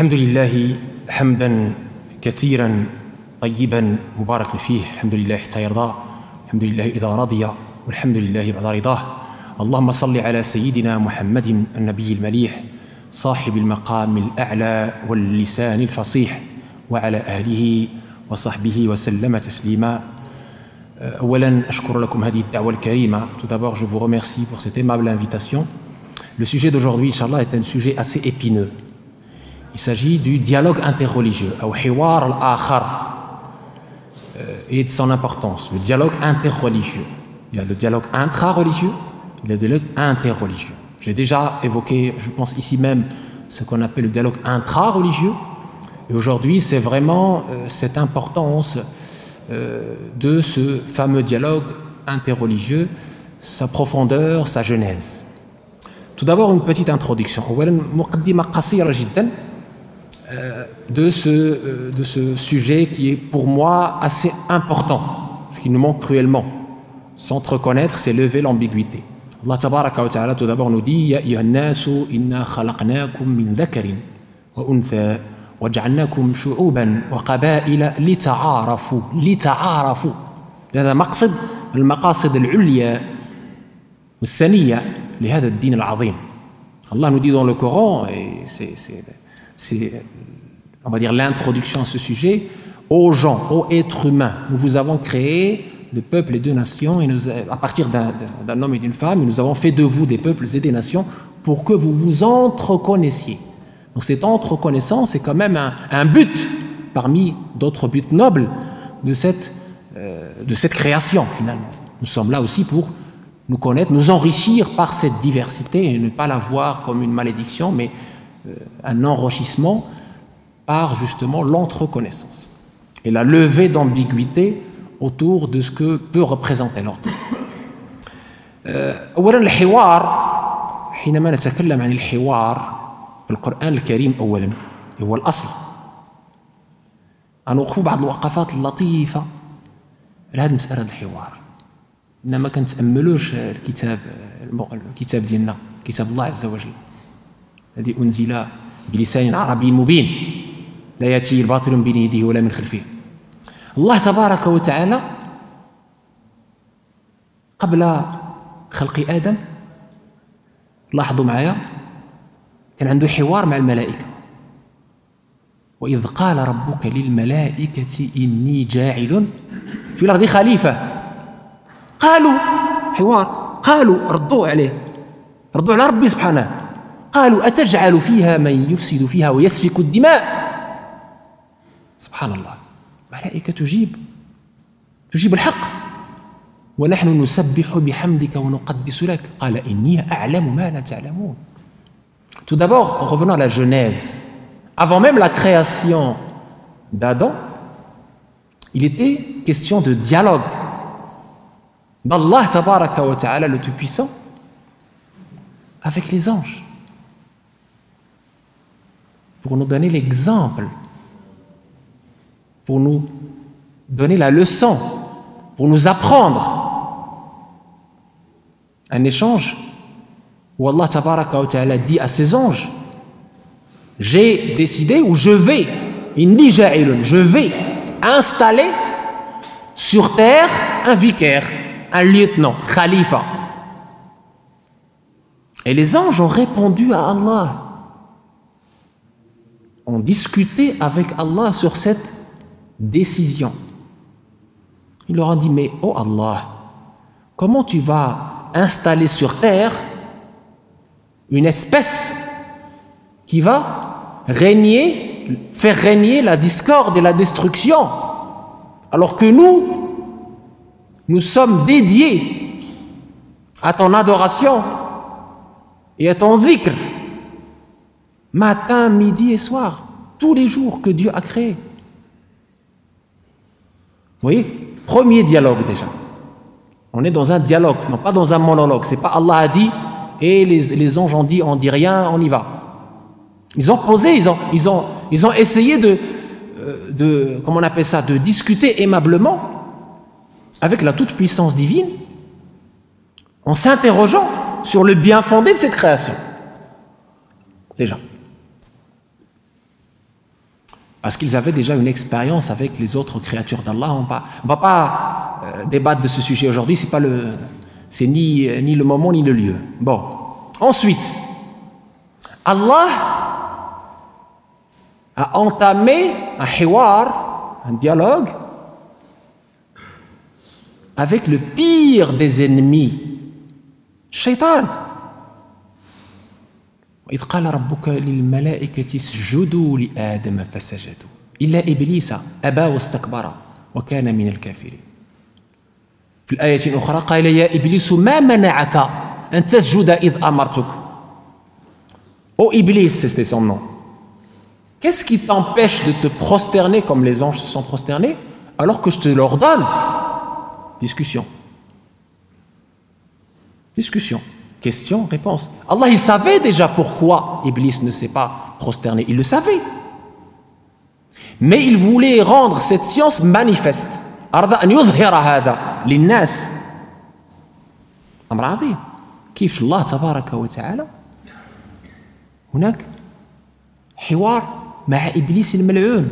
الحمد لله حمدا كثيرا طيبا مباركا فيه. الحمد لله حتى يرضى، الحمد لله إذا رضي، والحمد لله بعد رضاه. اللهم صل على سيدنا محمد النبي المليح صاحب المقام الأعلى واللسان الفصيح وعلى آله وصحبه وسلم تسليما. أولا أشكر لكم هذه الدعوة الكريمة. Tout d'abord, je vous remercie pour cette aimable invitation. Le sujet d'aujourd'hui, Inch'Allah, est un sujet assez épineux. Il s'agit du dialogue interreligieux, ou hiwar al-akhar, et de son importance. Le dialogue interreligieux. Il y a le dialogue intra-religieux, il y a le dialogue interreligieux. J'ai déjà évoqué, je pense ici même, ce qu'on appelle le dialogue intra-religieux. Et aujourd'hui, c'est vraiment cette importance de ce fameux dialogue interreligieux, sa profondeur, sa genèse. Tout d'abord, une petite introduction. De ce sujet qui est pour moi assez important, ce qui nous manque cruellement. S'entreconnaître, c'est lever l'ambiguïté. Allah tabaraka wa ta'ala tout d'abord nous dit Ya ayyuhan nasu inna khalaqnakum min dhakarin wa untha وجعلناكم شعوبا وقبائل لتعارفوا هذا مقصد المقاصد العليا والسنية لهذا الدين العظيم. Allah nous dit dans le Coran, et c'est on va dire l'introduction à ce sujet, aux gens, aux êtres humains, nous vous avons créé de peuples et de nations, et à partir d'un homme et d'une femme, et nous avons fait de vous des peuples et des nations pour que vous vous entreconnaissiez. Donc cette entreconnaissance est quand même un but parmi d'autres buts nobles de cette création finalement. Nous sommes là aussi pour nous connaître, nous enrichir par cette diversité et ne pas la voir comme une malédiction, mais un enrichissement par justement l'entreconnaissance et la levée d'ambiguïté autour de ce que peut représenter l'ordre. أولا الحوار، حينما نتكلم عن الحوار في القرآن الكريم أولا هو الأصل. أنا وقفوا بعض الوقفات اللطيفة لهذه مسألة الحوار. إنما كنتأملوش الكتاب ديالنا، كتاب الله عز وجل الذي أنزل بلسان عربي مبين لا يأتي الباطل من بين يديه ولا من خلفه. الله تبارك وتعالى قبل خلق آدم، لاحظوا معايا، كان عنده حوار مع الملائكة. وإذ قال ربك للملائكة إني جاعل في الأرض خليفة. قالوا حوار، قالوا ردوا عليه، ردوا على ربي سبحانه، قالوا أتجعل فيها من يفسد فيها ويسفك الدماء. سبحان الله، الملائكة تجيب الحق. ونحن نسبح بحمدك ونقدس لك، قال إني أعلم ما لا تعلمون. Tout d'abord, en revenant à la Genèse, avant même la création d'Adam, il était question de dialogue d'Allah tabaraka wa ta'ala, le Tout-Puissant, avec les anges, pour nous donner l'exemple, pour nous donner la leçon, pour nous apprendre. Un échange où Allah tabaraka wa ta'ala dit à ses anges, j'ai décidé, ou je vais, inni ja'ilun, je vais installer sur terre un vicaire, un lieutenant, khalifa. Et les anges ont répondu à Allah, ont discuté avec Allah sur cette décision. Ils leur ont dit, mais oh Allah, comment tu vas installer sur terre une espèce qui va faire régner la discorde et la destruction, alors que nous sommes dédiés à ton adoration et à ton zikr, matin, midi et soir, tous les jours que Dieu a créés. Vous voyez, premier dialogue déjà. On est dans un dialogue, non pas dans un monologue. C'est pas Allah a dit et les anges ont dit, on dit rien, on y va. Ils ont posé, ils ont essayé de comment on appelle ça, de discuter aimablement avec la toute-puissance divine, en s'interrogeant sur le bien fondé de cette création. Déjà. Parce qu'ils avaient déjà une expérience avec les autres créatures d'Allah. On ne va pas débattre de ce sujet aujourd'hui, c'est ni le moment ni le lieu. Bon, ensuite, Allah a entamé un hiwar, un dialogue, avec le pire des ennemis, Shaitan. وإذ قال ربك للملائكة اسجدوا لآدم فسجدوا إلا إبليس أبى واستكبر وكان من الكافرين. في الآية الأخرى قال يا إبليس ما منعك أن تسجد إذ أمرتك. Oh Iblis, c'était son nom. Qu'est-ce qui t'empêche de te prosterner comme les anges se sont prosternés alors que je te l'ordonne? Discussion. Discussion. Question, réponse. Allah, il savait déjà pourquoi Iblis ne s'est pas prosterné. Il le savait. Mais il voulait rendre cette science manifeste. أراد أن يظهر هذا للناس. أمر عظيم. كيف الله تبارك وتعالى هناك حوار مع إبليس الملعون.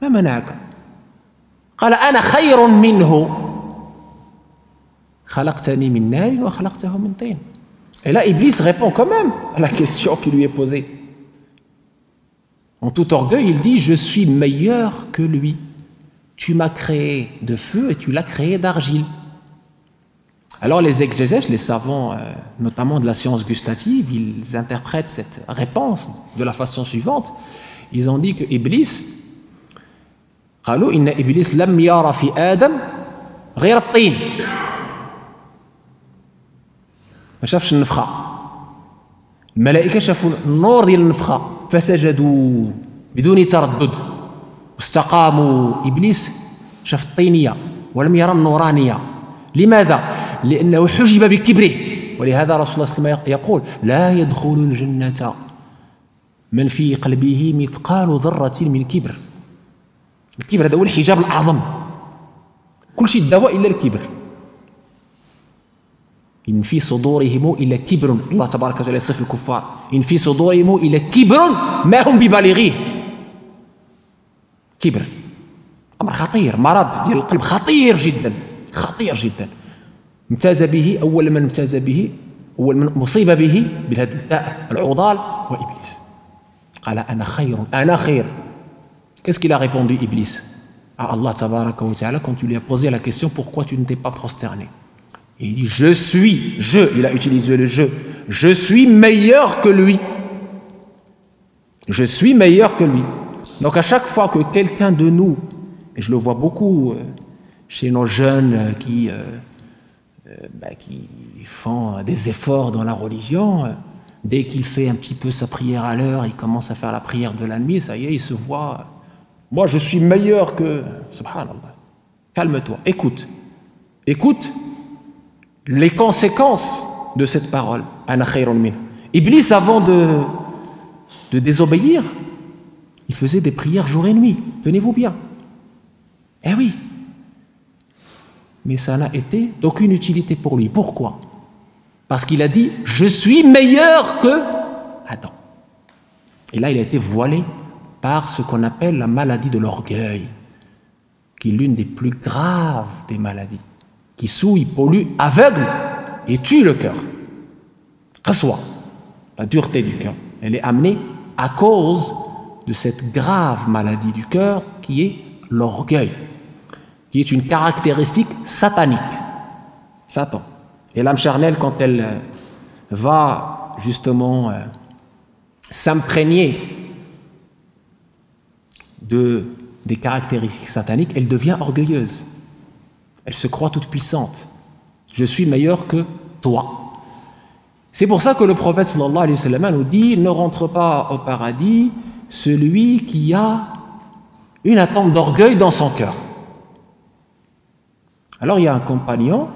ما منعك؟ قال أنا خير منه. خلقتني من نار وخلقته من طين. Et là, Iblis répond quand même à la question qui lui est posée. En tout orgueil, il dit, je suis meilleur que lui. Tu m'as créé de feu et tu l'as créé d'argile. Alors les exégètes, les savants, notamment de la science gustative, ils interprètent cette réponse de la façon suivante. Ils ont dit que Iblis, قالوا إن إبليس لم يرى في آدم غير الطين. ما شافش النفخة. الملائكة شافوا النور ديال النفخة فسجدوا بدون تردد واستقاموا. إبليس شاف الطينية ولم يرى النورانية. لماذا؟ لأنه حجب بكبره. ولهذا رسول الله صلى الله عليه وسلم يقول لا يدخل الجنة من في قلبه مثقال ذرة من كبر. الكبر هذا هو الحجاب الأعظم. كل شيء الدواء إلا الكبر. إن في صدورهم إلا كبر. الله تبارك وتعالى يصف الكفار إن في صدورهم إلا كبر ما هم ببالغيه. كبر أمر خطير، مرض ديال القلب خطير جدا، خطير جدا. امتاز به أول من امتاز به، أول من مصيب به بهذا الداء العضال وإبليس. قال أنا خير، أنا خير. Qu'est-ce qu'il a répondu Iblis à Allah tabaraka wa ta'ala quand tu lui as posé la question pourquoi tu ne t'es pas prosterné? Et il dit il a utilisé le je suis meilleur que lui. Je suis meilleur que lui. Donc à chaque fois que quelqu'un de nous, et je le vois beaucoup chez nos jeunes qui font des efforts dans la religion, dès qu'il fait un petit peu sa prière à l'heure, il commence à faire la prière de la nuit, ça y est, il se voit, moi je suis meilleur que... Subhanallah. Calme-toi, écoute les conséquences de cette parole. Ana khayrun min. Iblis, avant de désobéir, il faisait des prières jour et nuit. Tenez-vous bien. Eh oui. Mais ça n'a été d'aucune utilité pour lui. Pourquoi? Parce qu'il a dit « Je suis meilleur que Adam ». Et là, il a été voilé par ce qu'on appelle la maladie de l'orgueil, qui est l'une des plus graves des maladies, qui souille, pollue, aveugle et tue le cœur. Qaswa, la dureté du cœur, elle est amenée à cause de cette grave maladie du cœur qui est l'orgueil, qui est une caractéristique satanique. Satan. Et l'âme charnelle, quand elle va justement s'imprégner des caractéristiques sataniques, elle devient orgueilleuse. Elle se croit toute puissante. Je suis meilleur que toi. C'est pour ça que le prophète sallallahu alayhi wa sallam nous dit ne rentre pas au paradis celui qui a une attente d'orgueil dans son cœur. Alors il y a un compagnon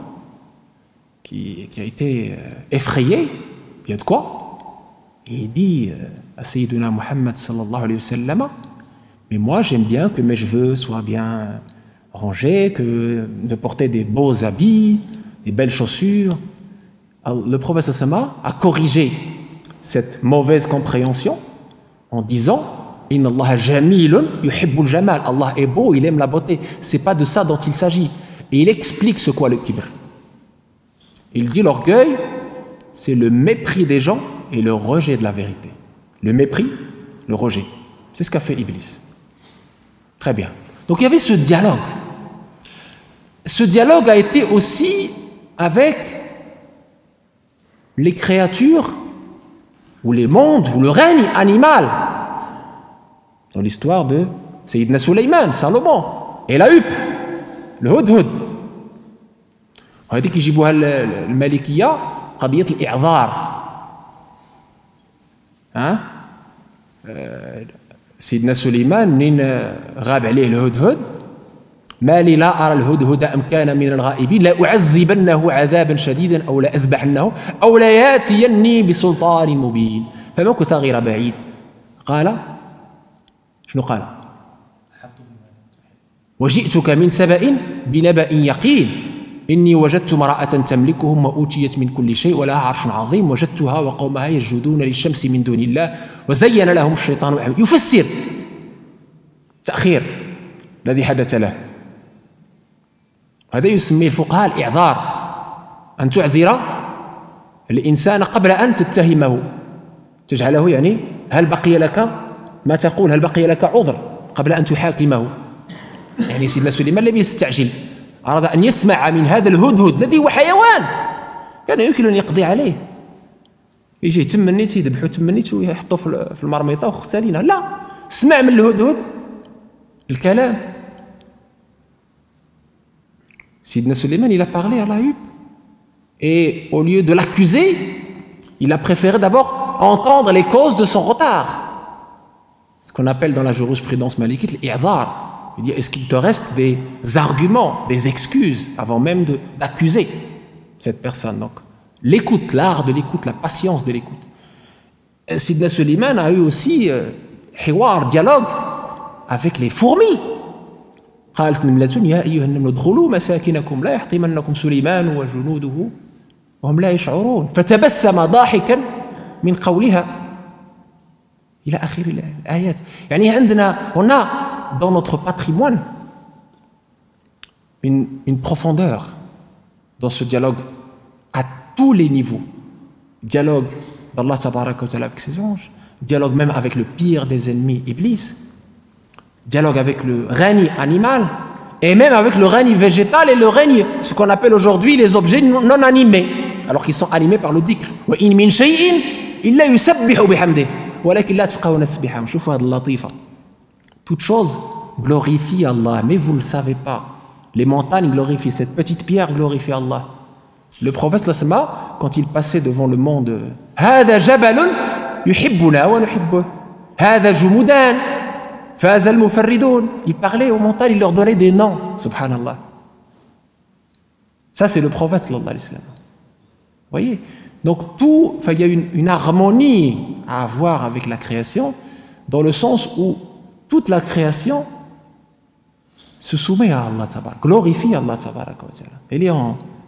qui a été effrayé, il y a de quoi? Et il dit à Sayyiduna Muhammad sallallahu alayhi wa sallam, mais moi j'aime bien que mes cheveux soient bien rangés, de porter des beaux habits, des belles chaussures. Alors, le prophète sallallahu alayhi wa sallam a corrigé cette mauvaise compréhension en disant Inna Allah jamilun yuhibbul jamal. Allah est beau, il aime la beauté. C'est pas de ça dont il s'agit. Et il explique ce qu'est le kibr. Il dit l'orgueil, c'est le mépris des gens et le rejet de la vérité. Le mépris, le rejet. C'est ce qu'a fait Iblis. Très bien. Donc il y avait ce dialogue. Ce dialogue a été aussi avec les créatures ou les mondes ou le règne animal. Dans l'histoire de Sayyidina Suleyman, Salomon, et la huppe, le hudhud. وهذه كيجيبوها المالكية قضية الإعذار. سيدنا سليمان منين غاب عليه الهدهد ما لي لا أرى الهدهد أم كان من الغائبين لأعذبنه عذابا شديدا أو لأذبحنه أو لياتيني بسلطان مبين فمكث غير بعيد قال شنو قال وجئتك من سبأ بنبأ يقين إني وجدت امرأة تملكهم وأوتيت من كل شيء ولها عرش عظيم وجدتها وقومها يسجدون للشمس من دون الله وزين لهم الشيطان يفسر تأخير الذي حدث له. هذا يسميه الفقهاء الإعذار، أن تعذر الإنسان قبل أن تتهمه، تجعله يعني هل بقي لك ما تقول، هل بقي لك عذر قبل أن تحاكمه. يعني سيدنا سليمان لم يستعجل، أراد أن يسمع من هذا الهدهد الذي هو حيوان كان يمكن أن يقضي عليه، يجي تمنيت يذبحوا تمنيت ويحطوا في المرميطة واختالينا. لا، اسمع من الهدهد الكلام. Sidna Suleiman, il a parlé à la huppe. Et au lieu de l'accuser, il a préféré d'abord entendre les causes de son retard. Ce qu'on appelle dans la jurisprudence malikite l'i'dhar. Il dit, est-ce qu'il te reste des arguments, des excuses, avant même d'accuser cette personne. Donc, l'écoute, l'art de l'écoute, la patience de l'écoute. Sidna Suleiman a eu aussi dialogue avec les fourmis. قالت نملة يا أيها النمل ادخلوا مساكنكم لا يحطمنكم سليمان وجنوده وهم لا يشعرون فتبسم ضاحكا من قولها إلى آخر الآيات. يعني عندنا on a dans notre patrimoine une profondeur dans ce dialogue à tous les niveaux. Dialogue d'Allah tabaraka wa ta'ala avec ses anges, dialogue même avec le pire des ennemis, Iblis, dialogue avec le règne animal et même avec le règne végétal et le règne, ce qu'on appelle aujourd'hui les objets non animés, alors qu'ils sont animés par le dhikr. وَإِن مِّن شَيْءٍ إِلَّا يُسَبِّحُ بِحَمْدِهِ وَلَكِنْ لَا تَفْقَهُونَ تَسْبِيحَهُمْ. شوفوا هذه اللطيفة. Toute chose glorifie Allah, mais vous ne le savez pas. Les montagnes glorifient, cette petite pierre glorifie Allah. Le prophète quand il passait devant le monde, هذا جبل يحبنا ونحبه هذا جمودان فاز المفردون. Il parlait aux montagnes, il leur donnait des noms, subhanallah. Ça c'est le prophète sallallahu alayhi wa sallam. Vous voyez, donc tout, il y a une harmonie à avoir avec la création, dans le sens où toute la création se soumet à Allah tabarak, glorifie Allah tabarak wa ta'ala. Elle est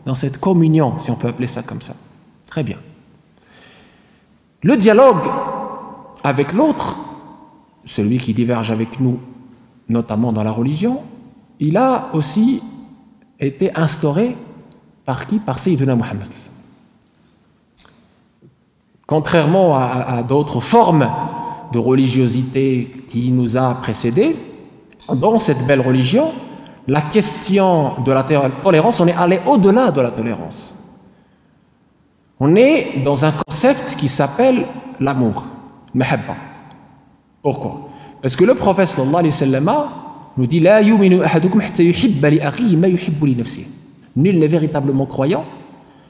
dans cette communion, si on peut appeler ça comme ça. Très bien. Le dialogue avec l'autre, celui qui diverge avec nous, notamment dans la religion, il a aussi été instauré par qui? Par Sayyidina Muhammad. Contrairement à d'autres formes de religiosité qui nous a précédés, dans cette belle religion, la question de la tolérance, on est allé au-delà de la tolérance. On est dans un concept qui s'appelle l'amour, mahabba. Pourquoi? Parce que le prophète sallallahu alayhi wa sallam nous dit la yuminu ahadukum hatta yuhibba li akhihi ma yuhibbu li nafsihi. Nul n'est véritablement croyant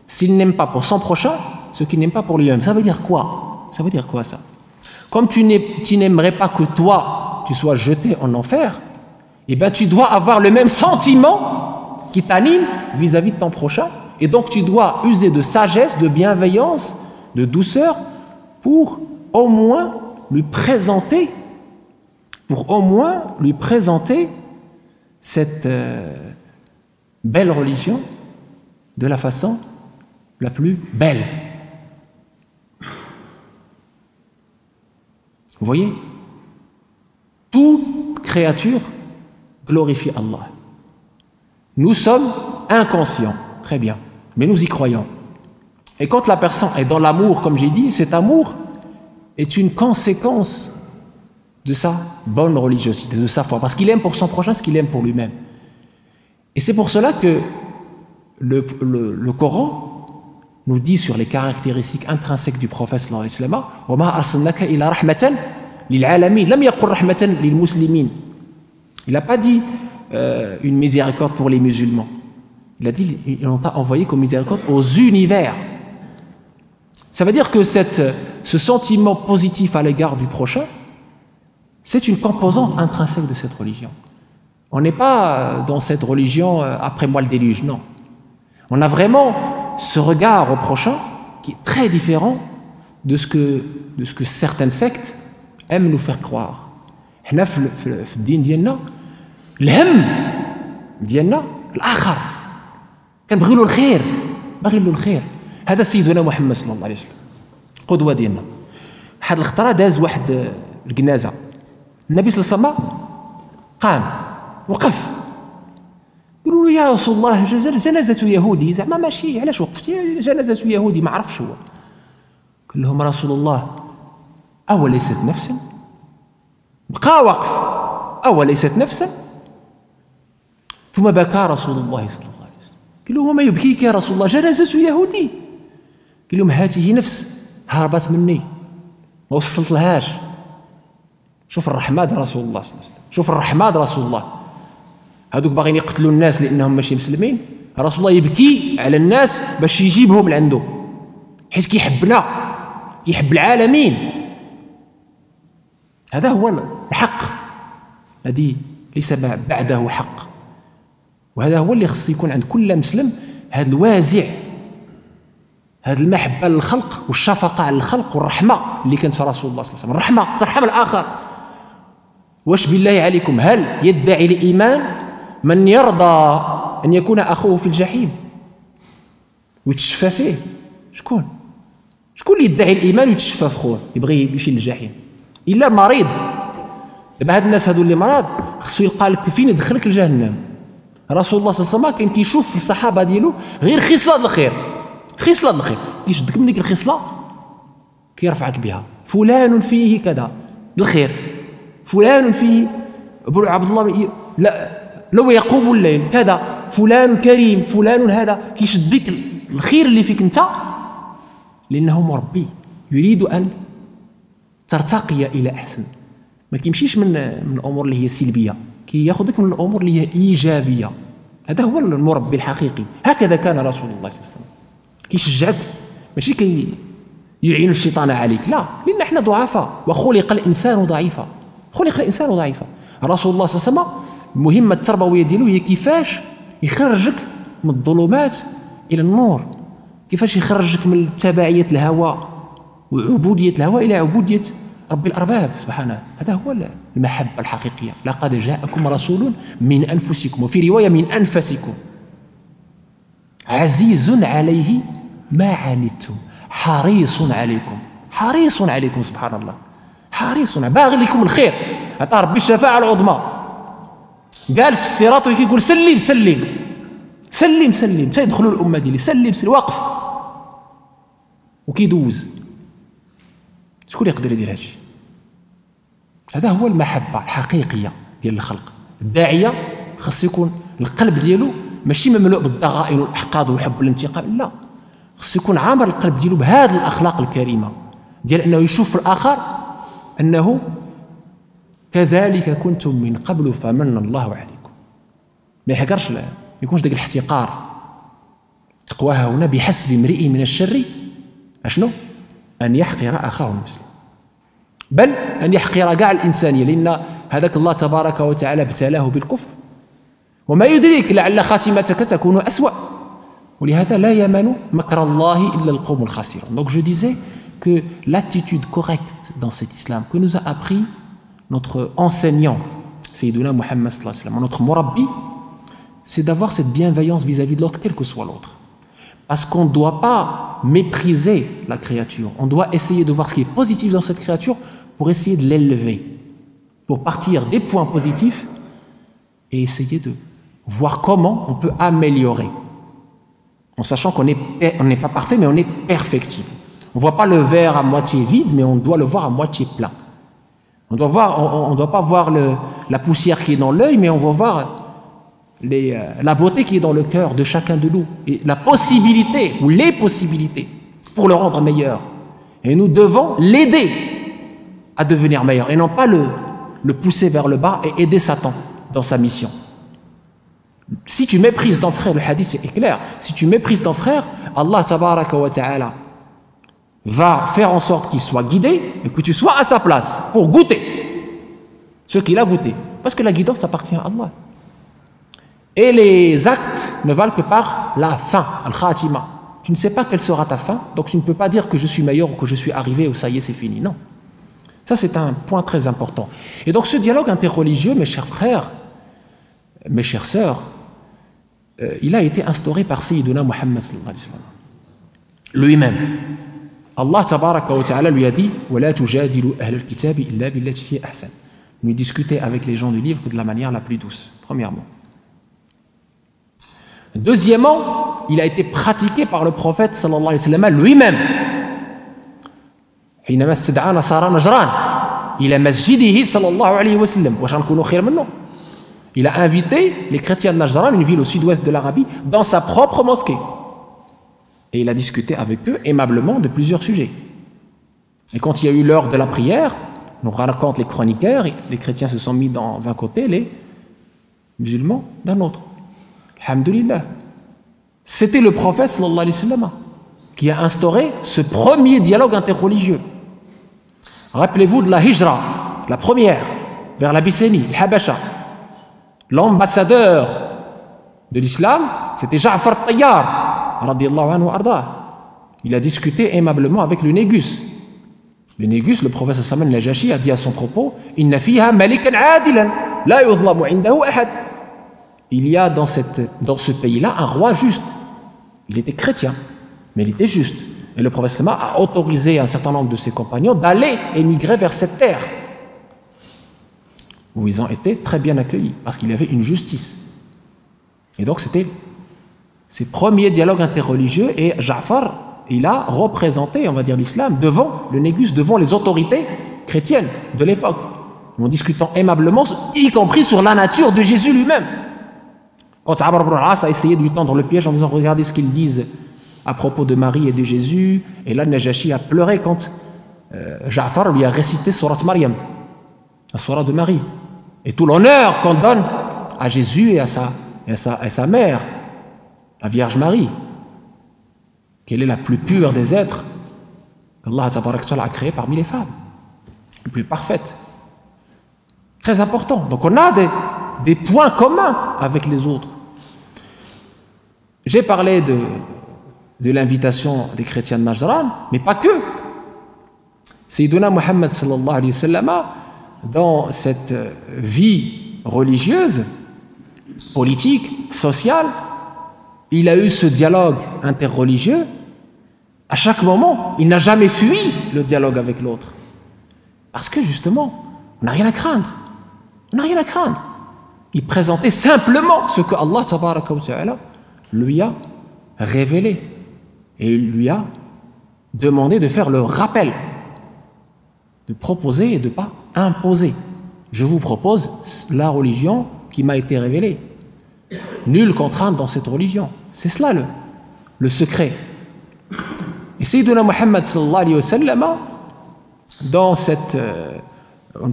s'il n'aime pas pour son prochain ce qu'il n'aime pas pour lui-même. Ça veut dire quoi? Ça veut dire quoi ça? Comme tu n'aimerais pas que toi tu sois jeté en enfer, eh bien tu dois avoir le même sentiment qui t'anime vis-à-vis de ton prochain, et donc tu dois user de sagesse, de bienveillance, de douceur pour au moins lui présenter cette belle religion de la façon la plus belle. Vous voyez? Toute créature glorifie Allah. Nous sommes inconscients, très bien, mais nous y croyons. Et quand la personne est dans l'amour, comme j'ai dit, cet amour est une conséquence de sa bonne religiosité, de sa foi, parce qu'il aime pour son prochain ce qu'il aime pour lui-même. Et c'est pour cela que le Coran nous dit sur les caractéristiques intrinsèques du prophète sallallahu alayhi wa sallam wa ma arsalnaka illa rahmatan lil alamin lam yaqul rahmatan lil muslimin. Il n'a pas dit une miséricorde pour les musulmans. Il a dit on t'a envoyé comme miséricorde aux univers. Ça veut dire que ce sentiment positif à l'égard du prochain, c'est une composante intrinsèque de cette religion. On n'est pas dans cette religion après moi le déluge, non. On a vraiment ce regard au prochain qui est très différent de ce que certaines sectes aiment nous faire croire. حنا في الدين ديالنا الهم ديالنا الآخر كنبغيو له الخير باغي له الخير. هذا سيدنا محمد صلى الله عليه وسلم قدوة ديالنا. واحد الخطرة داز واحد الجنازة النبي صلى الله عليه وسلم قام وقف قالوا له يا رسول الله جنازة يهودي زعما ماشي علاش وقفتي جنازة يهودي ما عرفش هو قال لهم رسول الله أوليست نفسا بقى وقف أوليست نفسا ثم بكى رسول الله صلى الله عليه وسلم قال له وما يبكيك يا رسول الله جنازة يهودي قال لهم هذه نفس هربت مني ما وصلت لهاش. شوف الرحمة رسول الله صلى الله عليه وسلم شوف الرحمة رسول الله. هذوك باغيين يقتلوا الناس لانهم ماشي مسلمين رسول الله يبكي على الناس باش يجيبهم لعنده حيت كيحبنا يحب العالمين. هذا هو الحق هذه ليس بعده حق. وهذا هو اللي خص يكون عند كل مسلم هذا الوازع هذه المحبة للخلق والشفقة على الخلق والرحمة اللي كانت في رسول الله صلى الله عليه وسلم. الرحمة ترحم الآخر. واش بالله عليكم هل يدعي الإيمان من يرضى أن يكون أخوه في الجحيم ويتشفى فيه؟ شكون اللي يدعي الإيمان ويتشفى في خوه يبغي يمشي للجحيم؟ إلا مريض. دابا هاد الناس هادو اللي مرض خصو يلقى لك فين يدخلك لجهنم. رسول الله صلى الله عليه وسلم كان كيشوف في الصحابة ديالو غير خصلة الخير خصلة الخير كيشدك من ديك الخصلة كيرفعك بها. فلان فيه كذا الخير فلان فيه أبو عبد الله لا لو يقوم الليل كذا فلان كريم فلان هذا كيشد بك الخير اللي فيك انت لانه مربي يريد ان ترتقي الى احسن. ما كيمشيش من الامور اللي هي سلبيه كياخذك من الامور اللي هي ايجابيه. هذا هو المربي الحقيقي. هكذا كان رسول الله صلى الله عليه وسلم كيشجعك ماشي يعين الشيطان عليك لا لان احنا ضعفاء وخلق الانسان ضعيفا خلق الانسان ضعيفا. رسول الله صلى الله عليه وسلم المهمة التربوية ديالو هي كيفاش يخرجك من الظلمات إلى النور كيفاش يخرجك من تبعية الهوى وعبودية الهوى إلى عبودية رب الأرباب سبحانه. هذا هو المحبة الحقيقية. لقد جاءكم رسول من أنفسكم وفي رواية من أنفسكم عزيز عليه ما عنتم حريص عليكم سبحان الله حريص باغي لكم الخير. عطا ربي الشفاعة العظمى قال في الصراط ويقول سلم سلم سلم سلم تيدخلوا الأمة ديالي سلم سلم واقف وكيدوز. شكون يقدر يدير هادشي؟ هذا هو المحبة الحقيقية ديال الخلق. الداعية خاص يكون القلب ديالو ماشي مملوء بالضغائن والأحقاد والحب والانتقام لا خاص يكون عامر القلب ديالو بهذه الأخلاق الكريمة ديال أنه يشوف في الآخر أنه كذلك كنتم من قبل فمن الله عليكم. ما يحقرش ما يكونش داك الاحتقار. تقوى هنا بحسب امرئ من الشر اشنو ان يحقر اخاه المسلم بل ان يحقر كاع الانسانيه لان هذاك الله تبارك وتعالى ابتلاه بالكفر وما يدريك لعل خاتمتك تكون اسوا ولهذا لا يمن مكر الله الا القوم الخاسرون. Donc je disais que l'attitude correcte dans cet islam que nous a appris notre enseignant, Sayyiduna Muhammad sallallahu alayhi wa sallam, notre murabbi, c'est d'avoir cette bienveillance vis-à-vis de l'autre, quel que soit l'autre. Parce qu'on ne doit pas mépriser la créature. On doit essayer de voir ce qui est positif dans cette créature pour essayer de l'élever, pour partir des points positifs et essayer de voir comment on peut améliorer. En sachant qu'on n'est pas parfait, mais on est perfectible. On ne voit pas le verre à moitié vide, mais on doit le voir à moitié plein. On ne doit pas voir la poussière qui est dans l'œil, mais on va voir la beauté qui est dans le cœur de chacun de nous. Et la possibilité, ou les possibilités, pour le rendre meilleur. Et nous devons l'aider à devenir meilleur, et non pas le pousser vers le bas et aider Satan dans sa mission. Si tu méprises ton frère, le hadith est clair, si tu méprises ton frère, Allah tabaraka wa ta'ala va faire en sorte qu'il soit guidé et que tu sois à sa place pour goûter ce qu'il a goûté. Parce que la guidance appartient à Allah. Et les actes ne valent que par la fin, al-khatima. Tu ne sais pas quelle sera ta fin, donc tu ne peux pas dire que je suis meilleur ou que je suis arrivé ou ça y est, c'est fini. Non. Ça, c'est un point très important. Et donc, ce dialogue interreligieux, mes chers frères, mes chères sœurs, il a été instauré par Sayyiduna Muhammad sallallahu alayhi wa sallam lui-même. Allah tabaraka wa ta'ala lui a dit وَلَا تُجَادِلُوا أَهْلَ الْكِتَابِ إِلَّا بِالَّتِي هِيَ أَحْسَنُ. Ne discutez avec les gens du livre que de la manière la plus douce, premièrement. Deuxièmement, il a été pratiqué par le prophète sallallahu alayhi wa sallam lui-même. حينما استدعى نصارى نجران إلى مسجده صلى الله عليه وسلم واش غنكونوا خير منه. Il a invité les chrétiens de Najran, une ville au sud-ouest de l'Arabie, dans sa propre mosquée. Et il a discuté avec eux aimablement de plusieurs sujets. Et quand il y a eu l'heure de la prière, nous racontent les chroniqueurs, les chrétiens se sont mis dans un côté, les musulmans d'un autre. Alhamdulillah. C'était le prophète sallallahu alayhi wa sallam qui a instauré ce premier dialogue interreligieux. Rappelez-vous de la hijra, la première, vers l'Abyssinie, l'Habasha. L'ambassadeur de l'islam, c'était Ja'far Tayyar, radiyallahu anhu arda. Il a discuté aimablement avec le Négus. Le Négus, le prophète sallallahu alayhi wa sallam, a dit à son propos Inna fiha malikan adilan, la yuzlamu indahu ahad. Il y a dans ce pays-là un roi juste. Il était chrétien, mais il était juste. Et le prophète sallallahu alayhi wa sallam a autorisé un certain nombre de ses compagnons d'aller émigrer vers cette terre, où ils ont été très bien accueillis, parce qu'il y avait une justice. Et donc c'était ces premiers dialogues interreligieux, et Ja'far, il a représenté, on va dire, l'islam devant le Négus, devant les autorités chrétiennes de l'époque, en discutant aimablement, y compris sur la nature de Jésus lui-même. Quand Amr ibn al-As a essayé de lui tendre le piège en disant « Regardez ce qu'ils disent à propos de Marie et de Jésus », et là, Najashi a pleuré quand Ja'far lui a récité Surat Maryam, la Surah de Marie, et tout l'honneur qu'on donne à Jésus et à sa mère, la Vierge Marie, qu'elle est la plus pure des êtres qu'Allah a créé parmi les femmes, la plus parfaite. Très important. Donc on a des points communs avec les autres. J'ai parlé de l'invitation des chrétiens de Najran, mais pas que. Sayyiduna Muhammad sallallahu alayhi wa sallam, dans cette vie religieuse, politique, sociale, il a eu ce dialogue interreligieux. À chaque moment, il n'a jamais fui le dialogue avec l'autre. Parce que justement, on n'a rien à craindre. On n'a rien à craindre. Il présentait simplement ce que Allah tabaraka wa ta'ala lui a révélé. Et il lui a demandé de faire le rappel, de proposer et de ne pas imposer. Je vous propose la religion qui m'a été révélée. Nulle contrainte dans cette religion. C'est cela le secret. Et Sayyiduna Muhammad sallallahu alayhi wa sallam, dans cette,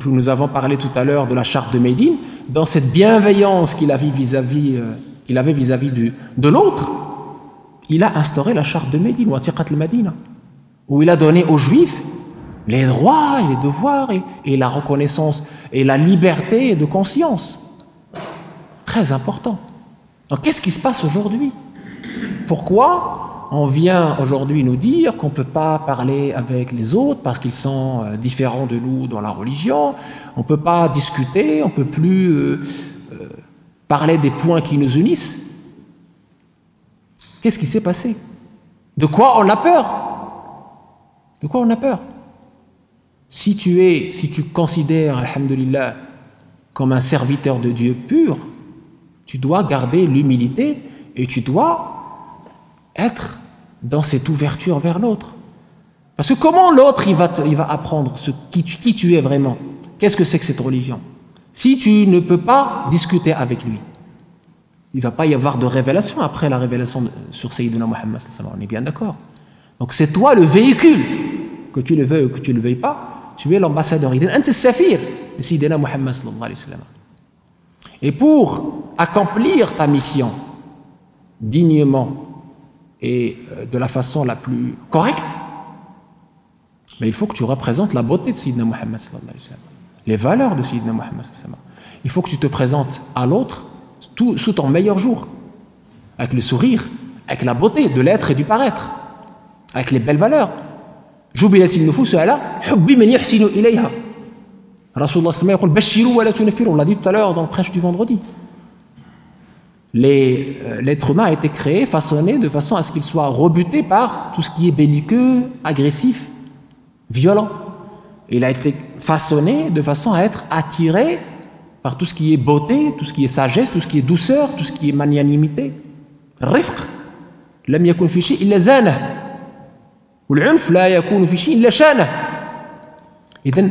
nous avons parlé tout à l'heure de la charte de Médine, dans cette bienveillance qu'il avait vis-à-vis de l'autre, il a instauré la charte de Médine, Watiqat al-Madina, où il a donné aux Juifs les droits et les devoirs et la reconnaissance et la liberté de conscience. Très important. Donc qu'est-ce qui se passe aujourd'hui? Pourquoi on vient aujourd'hui nous dire qu'on ne peut pas parler avec les autres parce qu'ils sont différents de nous dans la religion, on ne peut pas discuter, on ne peut plus parler des points qui nous unissent? Qu'est-ce qui s'est passé? De quoi on a peur? De quoi on a peur? Si tu considères, alhamdulillah, comme un serviteur de Dieu pur, tu dois garder l'humilité et tu dois être dans cette ouverture vers l'autre. Parce que comment l'autre il va apprendre qui tu es vraiment? Qu'est-ce que c'est que cette religion? Si tu ne peux pas discuter avec lui, il ne va pas y avoir de révélation après la révélation sur Sayyidina Muhammad, on est bien d'accord. Donc c'est toi le véhicule, que tu le veuilles ou que tu ne le veuilles pas, tu es l'ambassadeur. Il dit Anta as-safir de Sayyidina Muhammad sallallahu alayhi wa sallam. Et pour accomplir ta mission dignement et de la façon la plus correcte, mais il faut que tu représentes la beauté de Sayyidina Muhammad sallallahu alayhi wa sallam, les valeurs de Sayyidina Muhammad sallallahu alayhi wa sallam. Il faut que tu te présentes à l'autre sous ton meilleur jour, avec le sourire, avec la beauté de l'être et du paraître, avec les belles valeurs. جُبِلَتِ النُّفُوسُ عَلَى حُبِّ مَنْ يُحْسِنُ إِلَيْهَا. Rasulullah sallallahu alayhi wa sallam dit بَشِّرُوا وَلَا تُنَفِّرُوا. On l'a dit tout à l'heure dans le prêche du vendredi. L'être humain a été créé, façonné de façon à ce qu'il soit rebuté par tout ce qui est belliqueux, agressif, violent. Il a été façonné de façon à être attiré par tout ce qui est beauté, tout ce qui est sagesse, tout ce qui est douceur, tout ce qui est magnanimité. Rifq. لم يكن في شيء إلا زانه. والعنف لا يكون في شيء إلا شانه. إذن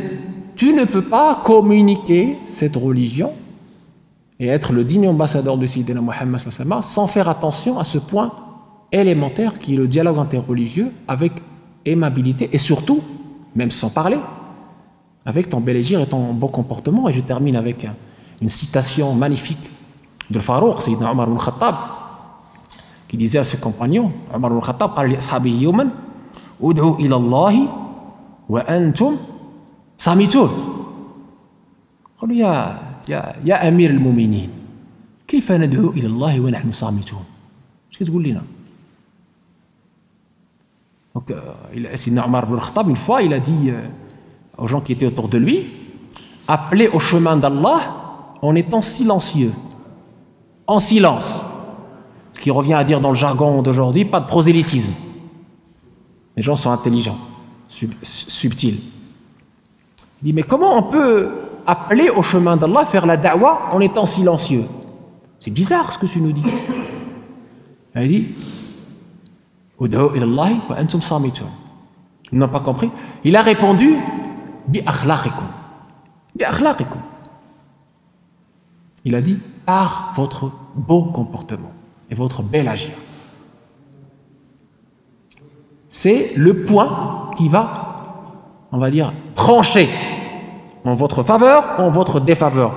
tu ne peux pas communiquer cette religion et être le digne ambassadeur de Sayyidina Muhammad sans faire attention à ce point élémentaire qui est le dialogue interreligieux avec aimabilité et surtout, même sans parler, avec ton bel-égir et ton bon comportement. Et je termine avec une citation magnifique de Farouk, Sayyidina Omar ibn Khattab, qui disait à ses compagnons, Omar ibn Khattab قال لأصحابه يوما ادعوا إلى الله وأنتم صامتون. قالوا يا أمير المؤمنين كيف ندعو إلى الله ونحن صامتون؟ ايش كتقول لنا؟ Donc, Sayyidina Omar ibn Khattab, une fois, il a dit aux gens qui étaient autour de lui, appelez au chemin d'Allah en étant silencieux, en silence. Ce qui revient à dire dans le jargon d'aujourd'hui, pas de prosélytisme. Les gens sont intelligents, subtils. Il dit, mais comment on peut appeler au chemin d'Allah, faire la da'wah en étant silencieux? C'est bizarre ce que tu nous dis. Il dit, ud'u ilallahi wa antum samitun. Ils n'ont pas compris. Il a répondu, bi akhlaqikum. Bi akhlaqikum. Il a dit, par votre beau comportement et votre bel agir. C'est le point qui va, on va dire, trancher en votre faveur ou en votre défaveur.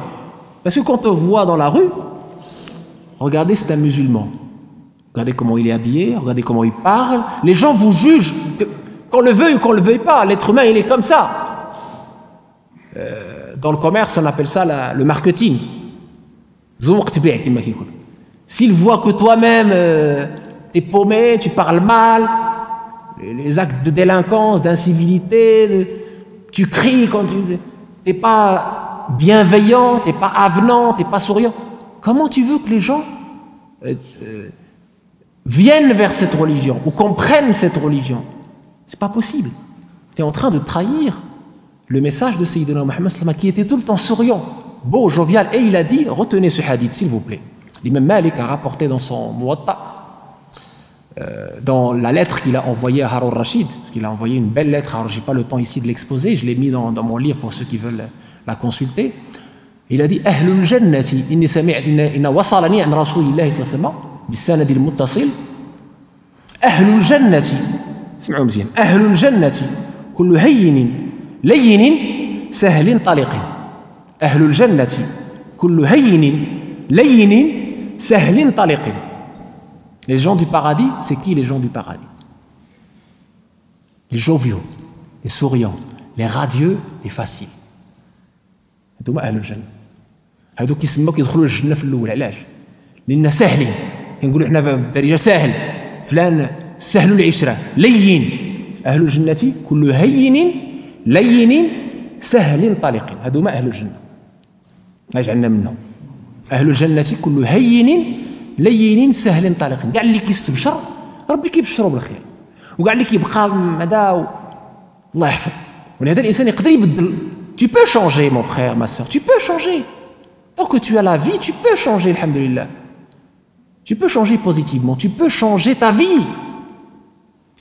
Parce que quand on voit dans la rue, regardez, c'est un musulman. Regardez comment il est habillé, regardez comment il parle. Les gens vous jugent, qu'on le veuille ou qu'on ne le veuille pas. L'être humain, il est comme ça. Dans le commerce, on appelle ça le marketing. S'il voit que toi-même, t'es paumé, tu parles mal, les actes de délinquance, d'incivilité, tu cries quand tu n'es pas bienveillant, tu n'es pas avenant, tu n'es pas souriant. Comment tu veux que les gens viennent vers cette religion ou comprennent cette religion? C'est pas possible. Tu es en train de trahir le message de Sayyidina Muhammad qui était tout le temps souriant, beau, jovial. Et il a dit, retenez ce hadith s'il vous plaît. L'imam Malik a rapporté dans son Muwatta, dans la lettre qu'il a envoyée à Harun Rashid, parce qu'il a envoyé une belle lettre. Alors, je n'ai pas le temps ici de l'exposer, je l'ai mis dans mon livre pour ceux qui veulent la consulter. Il a dit Ahlul Jannati, inni sami'at inna wasalani an Rasulillahi sallallahu alayhi wa sallam, bisanadi al-muttasil. Ahlul Jannati, اسمعوا مزيان. أهل الجنة كل هين لين سهل طلق. أهل الجنة كل هين لين سهل طلق. Les gens du paradis, c'est qui les gens du paradis? Les joviaux, les souriants, les radieux, les faciles. هذوما أهل الجنة. هذوك كيسموك يدخلوا الجنة في الأول. علاش؟ لأن سهلين. كنقولوا حنا بالدارجة سهل. فلان سهل العشرة لين. أهل الجنة كل هين لين سهل طلق. هذوما أهل الجنة. اجعلنا منهم. أهل الجنة كل هين لين سهل طلق. كاع اللي كيستبشر ربي كيبشروا بالخير. وكاع اللي كيبقى هذا الله يحفظ. ولهذا الإنسان يقدر يبدل. Tu peux changer mon frère, ma soeur. Tu peux changer. Tant que tu as la vie, tu peux changer, alhamdulillah. Tu peux changer positivement, tu peux changer ta vie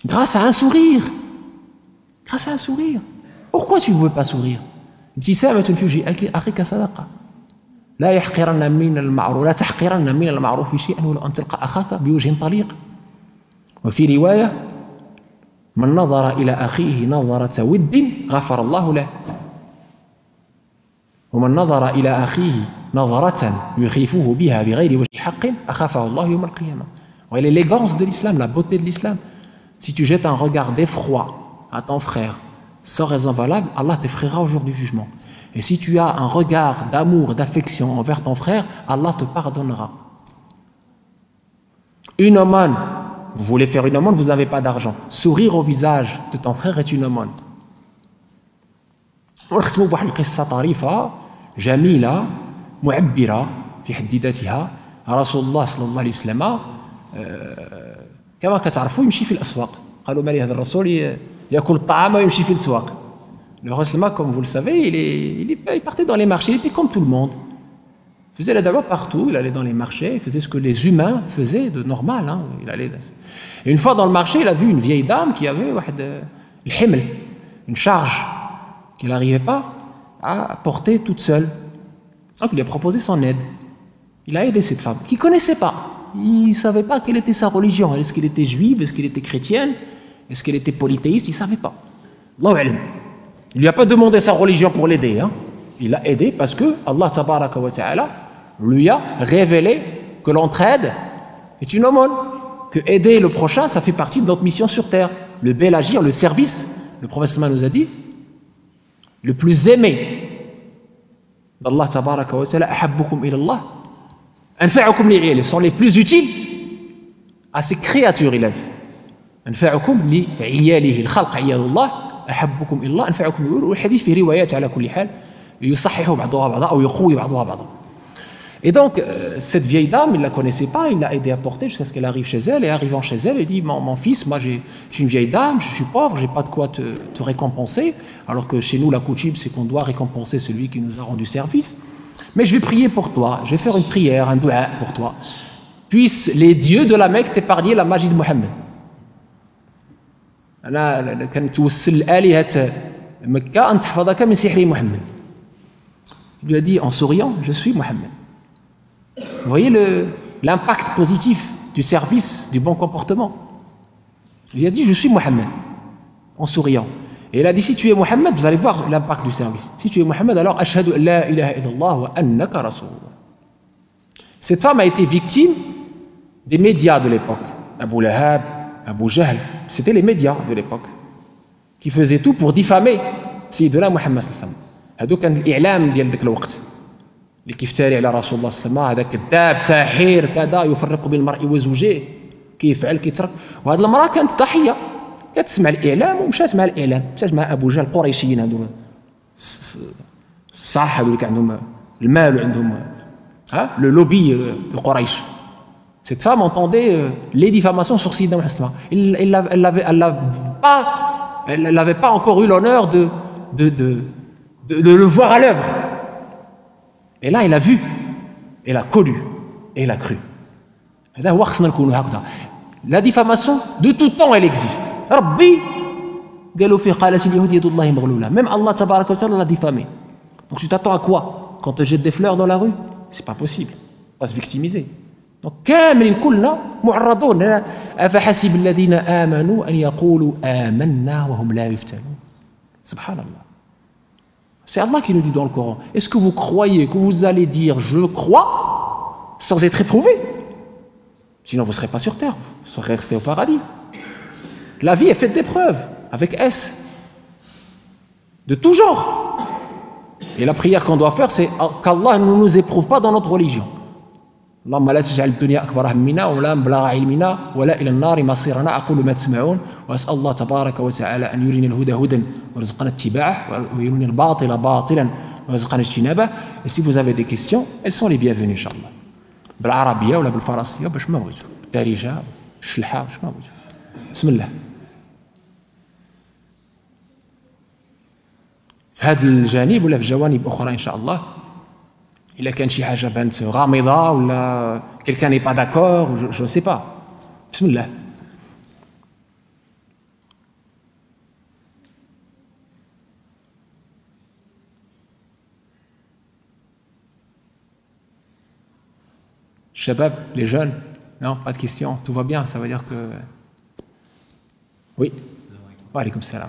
grâce à un sourire. Grâce à un sourire. Pourquoi tu ne veux pas sourire? ابتسامة في وجه أخيك صدقة. لا يحقرن من المعروف لا تحقرن من المعروف شيئا ولو أن تلقى أخاك بوجه طليق. وفي رواية من نظر إلى أخيه نظرة ود غفر الله له. ومن نظر إلى أخيه نظرة يخيفه بها بغير وجه حق أخافه الله يوم القيامة. Voilà l'élégance de l'islam, la beauté de l'islam. Si tu jettes un regard d'effroi à ton frère sans raison valable, Allah t'effraiera au jour du jugement. Et si tu as un regard d'amour, d'affection envers ton frère, Allah te pardonnera. Une aumône, vous voulez faire une aumône, vous n'avez pas d'argent. Sourire au visage de ton frère est une aumône. ونختموا بواحد القصة طريفة جميلة معبرة في حد ذاتها. رسول الله صلى الله عليه وسلم كما كتعرفوا يمشي في الأسواق. قالوا ما لهذا الرسول يأكل الطعام ويمشي في الأسواق. Le Rasulullah, comme vous le savez, il partait dans les marchés, il était comme tout le monde. Il faisait la dawa partout, il allait dans les marchés, il faisait ce que les humains faisaient de normal. Hein. Et une fois dans le marché, il a vu une vieille dame qui avait une charge qu'elle n'arrivait pas à porter toute seule. Donc il lui a proposé son aide. Il a aidé cette femme, qu'il ne connaissait pas. Il ne savait pas quelle était sa religion. Est-ce qu'elle était juive? Est-ce qu'elle était chrétienne? Est-ce qu'elle était polythéiste? Il ne savait pas. Allahu alam. Il ne lui a pas demandé sa religion pour l'aider. Hein. Il l'a aidé parce que Allah tabaraka wa ta'ala lui a révélé que l'entraide est une aumône. Que aider le prochain, ça fait partie de notre mission sur terre. Le bel agir, le service. Le prophète nous a dit le plus aimé d'Allah tabaraka wa ta'ala, ahabbukum ilallah, anfa'ukum li'iyali, sont les plus utiles à ses créatures, il a dit. Anfa'ukum li'iyalihi, al-khalq iyalullah, ahabbukum ilallah, anfa'ukum li'iyali. والحديث في روايات على كل حال يصحح بعضها بعضا أو يقوي بعضها بعضا. Et donc, cette vieille dame, il ne la connaissait pas, il l'a aidé à porter jusqu'à ce qu'elle arrive chez elle. Et arrivant chez elle, elle dit mon fils, moi je suis une vieille dame, je suis pauvre, je n'ai pas de quoi te récompenser. Alors que chez nous, la coutume, c'est qu'on doit récompenser celui qui nous a rendu service. Mais je vais prier pour toi, je vais faire une prière, un dua pour toi. Puissent les dieux de la Mecque t'épargner la magie de Mohammed. Il lui a dit en souriant, je suis Mohammed. Vous voyez l'impact positif du service, du bon comportement. Il a dit, je suis Mohammed, en souriant. Et il a dit, si tu es Mohammed, vous allez voir l'impact du service. Si tu es Mohammed, alors, ashhadu an la ilaha illallah wa annaka rasulullah. Cette femme a été victime des médias de l'époque. Abu Lahab, Abu Jahl, c'était les médias de l'époque, qui faisaient tout pour diffamer Sayyidina Muhammad sallallahu alayhi wa sallam. هذو كان الإعلام ديال ذاك الوقت اللي كيفتري على رسول الله صلى الله عليه وسلم، هذا كذاب ساحر كذا يفرق بين المرء وزوجيه كيفعل كيترك. وهذه المرأة كانت ضحية، كتسمع الإعلام ومشات مع الإعلام، مشات مع أبو جهل القريشيين هذو الصح، هذو اللي كان عندهم المال وعندهم le lobby de Quraysh. Cette femme entendait les diffamations sur Sayyidina Muhammad. Elle n'avait pas encore eu l'honneur de le voir à l'œuvre. Et là, elle a vu, elle a connu, et elle a cru. La diffamation, de tout temps, elle existe. Même Allah tabaraka wa ta'ala l'a diffamé. Donc tu t'attends à quoi? Quand on te jette des fleurs dans la rue? C'est pas possible. On va se victimiser. Donc, كامل كلنا معرضون. أفحسب الذين آمنوا أن يقولوا آمنا وهم لا يفتنون. سبحان الله. C'est Allah qui nous dit dans le Coran. Est-ce que vous croyez que vous allez dire je crois sans être éprouvé? Sinon vous ne serez pas sur terre, vous serez resté au paradis. La vie est faite d'épreuves, avec S, de tout genre. Et la prière qu'on doit faire, c'est qu'Allah ne nous éprouve pas dans notre religion. اللهم لا تجعل الدنيا أكبر همنا ولا مبلغ علمنا ولا إلى النار مصيرنا. أقول ما تسمعون وأسأل الله تبارك وتعالى أن يريني الهدى هدى ويرزقنا اتباعه ويريني الباطل باطلا ويرزقنا اجتنابه. Et si vous avez des questions, elles sont les bienvenues إن شاء الله. بالعربية ولا بالفرنسية باش ما بغيتو، بالدارجة بالشلحة باش ما بغيتو. بسم الله. في هذا الجانب ولا في جوانب أخرى إن شاء الله Il a qu'un chihaja bant ramida ou là quelqu'un n'est pas d'accord, je ne sais pas. Bismillah. Shabab, les jeunes, non, pas de questions, tout va bien, ça veut dire que... Oui. Wa alaykoum salam.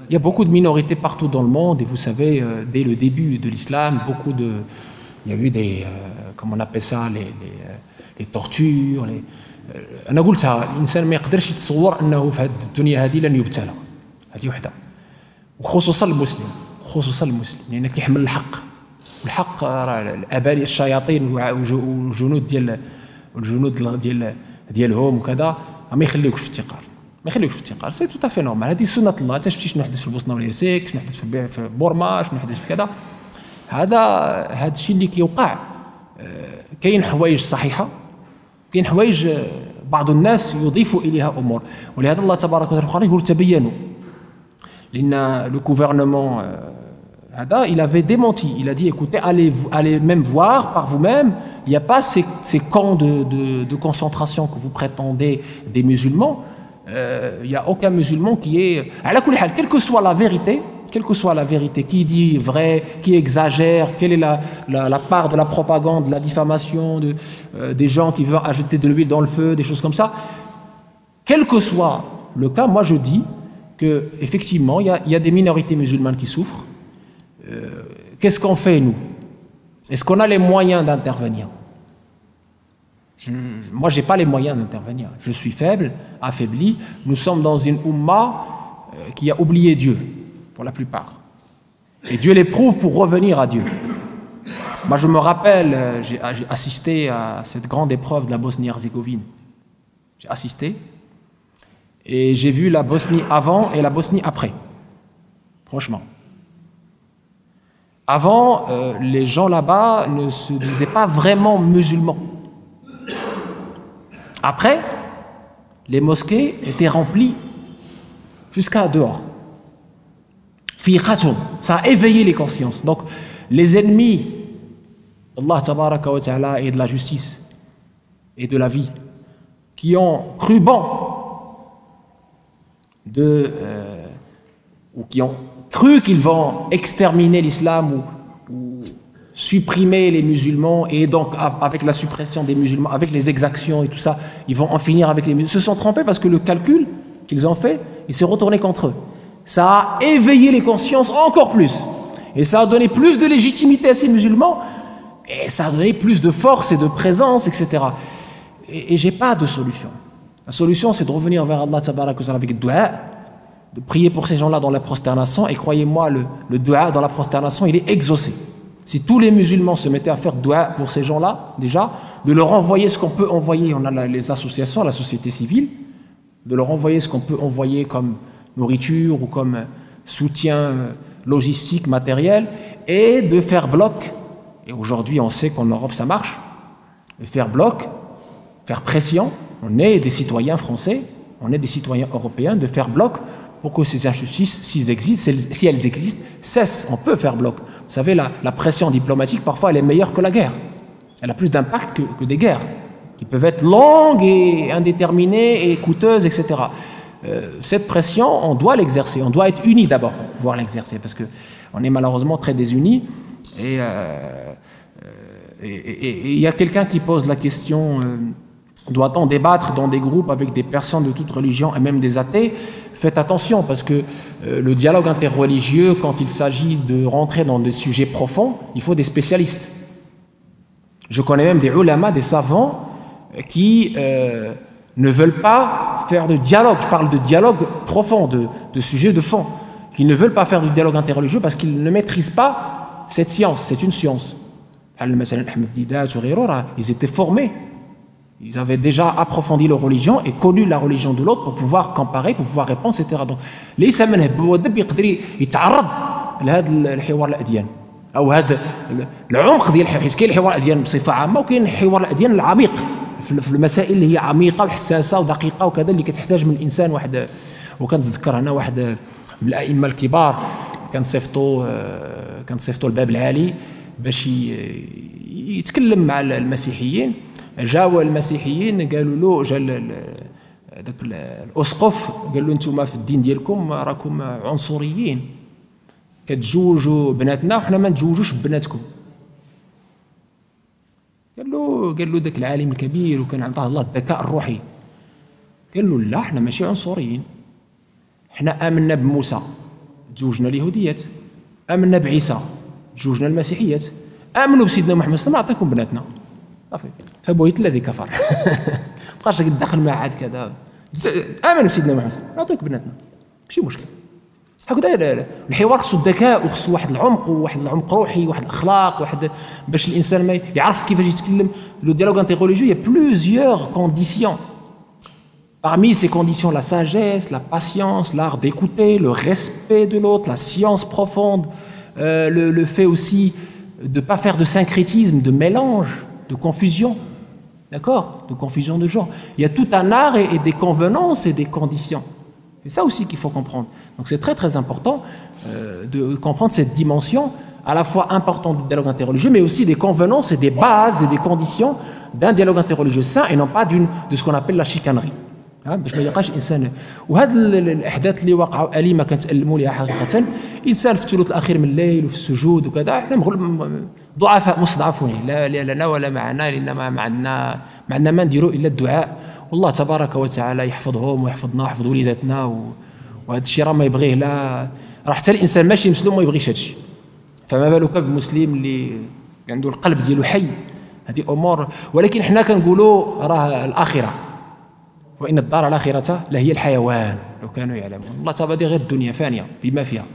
Il y a beaucoup de minorités partout dans le monde et vous savez, dès le début de l'islam, il y a eu des, comment on appelle ça, les tortures, أنا قلتها الإنسان ما يقدرش يتصور أنه في هذه الدنيا هذه لن يبتلى هذه وحدة وخصوصا المسلم لأنه كيحمل الحق والحق الأبالي الشياطين والجنود ديالهم وكذا ما يخليوكش في افتقار سي تو تافي نورمال هذه سنة الله انت شفتي شنو حدث في البوسنة والهرسك شنو حدث في بورما شنو حدث في كذا هذا الشيء اللي كيوقع كاين حوايج صحيحة كاين حوايج بعض الناس يضيف إليها أمور ولهذا الله تبارك وتعالى يقول تبينوا لأن le gouvernement il avait démenti, il a dit écoutez, allez même voir par vous-même, il n'y a pas ces camps de concentration que vous prétendez des musulmans, il n'y a aucun musulman qui est, quelle que soit la vérité, qui dit vrai, qui exagère, quelle est la part de la propagande, de la diffamation, des gens qui veulent ajouter de l'huile dans le feu, des choses comme ça, quel que soit le cas, moi je dis qu'effectivement, il y a des minorités musulmanes qui souffrent. Qu'est-ce qu'on fait, nous? Est-ce qu'on a les moyens d'intervenir? Moi, je n'ai pas les moyens d'intervenir. Je suis faible, affaibli. Nous sommes dans une Ummah qui a oublié Dieu, pour la plupart. Et Dieu l'éprouve pour revenir à Dieu. Moi, je me rappelle, j'ai assisté à cette grande épreuve de la Bosnie-Herzégovine. J'ai assisté. Et j'ai vu la Bosnie avant et la Bosnie après. Franchement. Avant, les gens là-bas ne se disaient pas vraiment musulmans. Après, les mosquées étaient remplies jusqu'à dehors. Ça a éveillé les consciences. Donc, les ennemis d'Allah tabaraka wa ta'ala et de la justice et de la vie, qui ont cru bon ou qui ont cru qu'ils vont exterminer l'islam ou supprimer les musulmans et donc avec la suppression des musulmans, avec les exactions et tout ça, ils vont en finir avec les musulmans. Ils se sont trompés parce que le calcul qu'ils ont fait, il s'est retourné contre eux. Ça a éveillé les consciences encore plus. Et ça a donné plus de légitimité à ces musulmans et ça a donné plus de force et de présence, etc. Et j'ai pas de solution. La solution, c'est de revenir vers Allah tabaraka wa ta'ala avec dua, de prier pour ces gens-là dans la prosternation, et croyez-moi, le dua dans la prosternation, il est exaucé. Si tous les musulmans se mettaient à faire dua pour ces gens-là, déjà, de leur envoyer ce qu'on peut envoyer, on a les associations, la société civile, de leur envoyer ce qu'on peut envoyer comme nourriture ou comme soutien logistique, matériel, et de faire bloc. Et aujourd'hui, on sait qu'en Europe, ça marche. De faire bloc, faire pression, on est des citoyens français, on est des citoyens européens, de faire bloc pour que ces injustices, si elles existent, cessent. On peut faire bloc. Vous savez, la pression diplomatique, parfois, elle est meilleure que la guerre. Elle a plus d'impact que des guerres, qui peuvent être longues et indéterminées et coûteuses, etc. Cette pression, on doit l'exercer. On doit être unis d'abord pour pouvoir l'exercer, parce qu'on est malheureusement très désunis. Et il y a quelqu'un qui pose la question... doit-on débattre dans des groupes avec des personnes de toute religion et même des athées? Faites attention parce que le dialogue interreligieux, quand il s'agit de rentrer dans des sujets profonds, il faut des spécialistes. Je connais même des ulama, des savants qui ne veulent pas faire de dialogue. Je parle de dialogue profond, de sujets de fond, qui ne veulent pas faire du dialogue interreligieux parce qu'ils ne maîtrisent pas cette science. C'est une science. Ils étaient formés. Ils avaient déjà approfondi leur religion et connu la religion de l'autre pour pouvoir comparer, pour pouvoir répondre, etc. Donc, ليس منه بودب يقدر يتعرض لهذا الحوار الأديان أو هذا العمق ديال الحوار. كاين الحوار الأديان بصفة عامة وكاين الحوار الأديان العميق في المسائل اللي هي عميقه وحساسه ودقيقه وكذا اللي كتحتاج من الانسان واحد. وكنتذكر هنا واحد من الائمه الكبار كنصيفطوا الباب العالي باش يتكلم مع المسيحيين. جاوا المسيحيين قالوا له، جا داك الاسقف قال له انتم في الدين ديالكم راكم عنصريين، كتزوجوا بناتنا وحنا ما نتزوجوش ببناتكم. قال له داك العالم الكبير وكان عطاه الله الذكاء الروحي، قال له لا حنا ماشي عنصريين، حنا آمنا بموسى تزوجنا اليهوديات، آمنا بعيسى تزوجنا المسيحيات، آمنوا بسيدنا محمد صلى الله عليه وسلم عطيكم بناتنا صافي. فبويت الذي كفر بقاش تدخل مع عاد كذا، آمنوا بسيدنا محمد نعطيك بناتنا ماشي مشكل. هكذا الحوار خصو الذكاء وخصو واحد العمق وواحد العمق روحي واحد الاخلاق واحد باش الانسان ما يعرف كيفاش يتكلم. لو dialogue interreligieux il y a plusieurs conditions. Parmi ces conditions, la sagesse, la patience, l'art d'écouter, le respect de l'autre, la science profonde, le fait aussi de ne pas faire de syncrétisme, de mélange, de confusion, d'accord, de confusion de genre. Il y a tout un art et des convenances et des conditions. C'est ça aussi qu'il faut comprendre. Donc c'est très très important de comprendre cette dimension à la fois importante du dialogue interreligieux, mais aussi des convenances et des bases et des conditions d'un dialogue interreligieux sain et non pas de ce qu'on appelle la chicanerie. باش ما يلقاش الانسان. وهذه الاحداث اللي وقعوا اليمه كنتالموا لها حقيقه، الانسان في الثلث الاخير من الليل وفي السجود وكذا احنا ضعفاء مستضعفون، لا لنا ولا معنا، لان ما عندنا ما نديروا الا الدعاء. والله تبارك وتعالى يحفظهم ويحفظنا ويحفظ وليداتنا وهذا الشيء راه ما يبغيه، لا راه حتى الانسان ماشي مسلم ما يبغيش هذا الشيء، فما بالك بالمسلم اللي عنده القلب ديالو حي. هذه امور، ولكن حنا كنقولوا راه الاخره، وإن الدار الآخرة لهي الحيوان لو كانوا يعلمون. الله تبارك غير الدنيا فانية بما فيها،